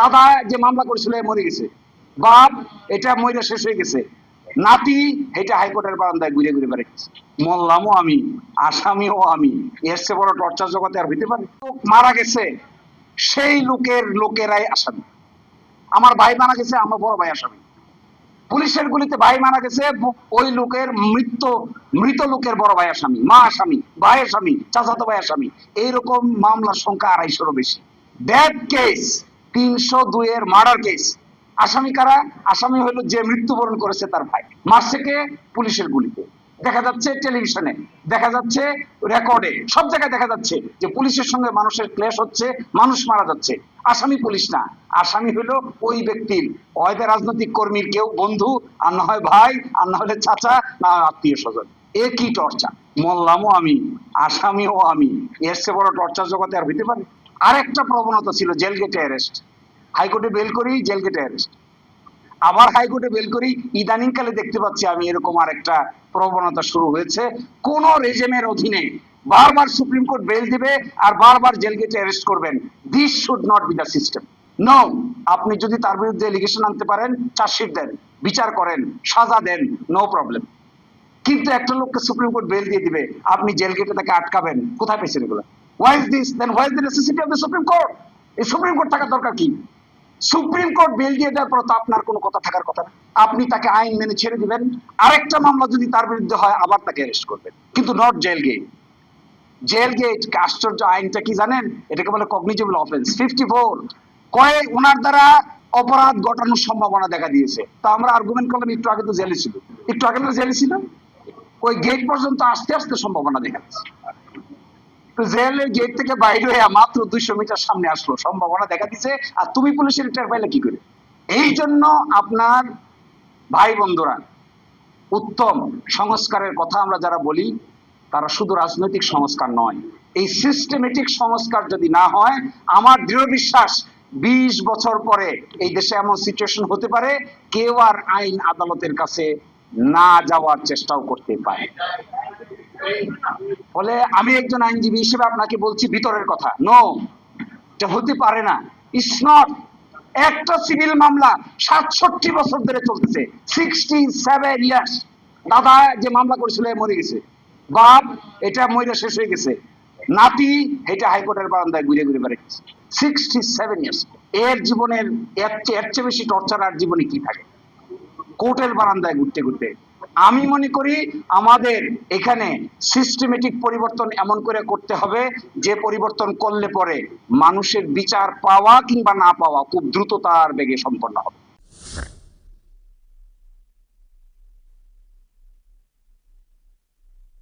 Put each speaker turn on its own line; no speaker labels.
দাদা যে মামলা করেছিল মরে গেছে, বাপ এটা মরে শেষ হয়ে গেছে, নাতি এটা হাইকোর্টের বারান্দায় ঘুরে ঘুরে বেড়াচ্ছে। মরলামও আমি, আসামিও আমি, এর চেয়ে বড় টর্চার জগতে আর হইতে পারে? মারা গেছে সেই লোকেরাই আসামি। আমার ভাই মারা গেছে, আমার বড় ভাই আসামি। পুলিশের গুলিতে ভাই মারা গেছে, ওই লোকের মৃত লোকের বড় ভাই আসামি, মা আসামি, ভাই আসামি, চাচাতো ভাই আসামি। এইরকম মামলার সংখ্যা 250-এরও বেশি। ডেথ কেস 302 এর মার্ডার কেস। আসামি কারা? আসামি হলো যে মৃত্যুবরণ করেছে তার ভাই। মারছে কে? পুলিশের গুলিতে। দেখা যাচ্ছে টেলিভিশনে, দেখা যাচ্ছে রেকর্ডে, সব জায়গায় দেখা যাচ্ছে যে পুলিশের সঙ্গে মানুষের ক্লেশ হচ্ছে, মানুষ মারা যাচ্ছে। আসামি পুলিশ না, আসামি হলো ওই ব্যক্তির হয়তো রাজনৈতিক কর্মীর কেউ বন্ধু, আর না হয় ভাই, আর না হলে চাচা, না আত্মীয় স্বজন। এ কি টর্চার! মরলামও আমি, আসামিও আমি, এর চেয়ে বড় টর্চার জগতে আর হইতে পারে? আরেকটা প্রবণতা ছিল জেল গেটে অ্যারেস্ট। হাইকোর্টে বেল করি, জেল গেটে অ্যারেস্ট। আবার হাইকোর্টে বেল করি। ইদানিং কালে দেখতে পাচ্ছি আমি এরকম আরেকটা প্রবণতা শুরু হয়েছে। কোন রেজিমের অধীনে বারবার সুপ্রিম কোর্ট বেল দিবে আর বারবার জেল গেটে অ্যারেস্ট করবেন। This should not be the system. No, আপনি যদি তার বিরুদ্ধে এলিগেশন আনতে পারেন, চার্জশিট দেন, বিচার করেন, সাজা দেন, নো প্রবলেম। কিন্তু একটা লোককে সুপ্রিম কোর্ট বেল দিয়ে দিবে, আপনি জেল গেটে তাকে আটকাবেন, কোথায় পেয়েছেন এগুলো? Why is this? Then why is the necessity of the supreme court? এই সুপ্রিম কোর্ট থাকার দরকার কি? সুপ্রিম কোর্ট বেল দিয়ে দেওয়ার পর তো আপনার কোনো কথা থাকার কথা না। আপনি তাকে আইন মেনে ছেড়ে দিবেন, আরেকটা মামলা যদি তার বিরুদ্ধে হয় আবার তাকে অ্যারেস্ট করবেন, কিন্তু not jail gate. Jail gate আশ্চর্য আইনটা কি জানেন? এটাকে বলে কগনিজেবল অফেন্স 54। কয়ে ওনার দ্বারা অপরাধ ঘটানোর সম্ভাবনা দেখা দিয়েছে। তো আমরা আর্গুমেন্ট করলাম একটু আগে তো জেলে ছিল, একটু আগে তো জেলে ছিল, ওই গেট পর্যন্ত আসতে আসতে সম্ভাবনা দেখা দিচ্ছে। জেলের গেট থেকে বাইরে হয়ে মাত্র 200 মিটার সামনে আসলো, সম্ভাবনা দেখা দিচ্ছে। আর তুমি পুলিশের রিটায়ার পাইলে কি করে? এই জন্য আপনার ভাই বন্ধুরা, উত্তম সংস্কারের কথা আমরা যারা বলি, তারা শুধু রাজনৈতিক সংস্কার নয়, এই সিস্টেমেটিক সংস্কার যদি না হয়, আমার দৃঢ় বিশ্বাস 20 বছর পরে এই দেশে এমন সিচুয়েশন হতে পারে কেউ আর আইন আদালতের কাছে না যাওয়ার চেষ্টাও করতে পারে। ফলে আমি একজন আইনজীবী হিসেবে আপনাকে বলছি ভিতরের কথা, নো, এটা হতে পারে না। It's not. একটা সিভিল মামলা 67 বছর ধরে চলতেছে, 67 ইয়ার্স। দাদা যে মামলা করেছিল মরে গেছে, বাপ এটা মরে শেষ হয়ে গেছে, নাতি এটা হাইকোর্টের বারান্দায় ঘুরে ঘুরে বেড়াচ্ছে। 67 ইয়ার্স। এর জীবনের এর চেয়ে বেশি টর্চার আর জীবনে কি থাকে? কোর্টের বারান্দায় ঘুরতে ঘুরতে। আমি মনে করি আমাদের এখানে সিস্টেমেটিক পরিবর্তন এমন করে করতে হবে যে পরিবর্তন করলে পরে মানুষের বিচার পাওয়া কিংবা না পাওয়া খুব দ্রুততার বেগে সম্পন্ন হবে।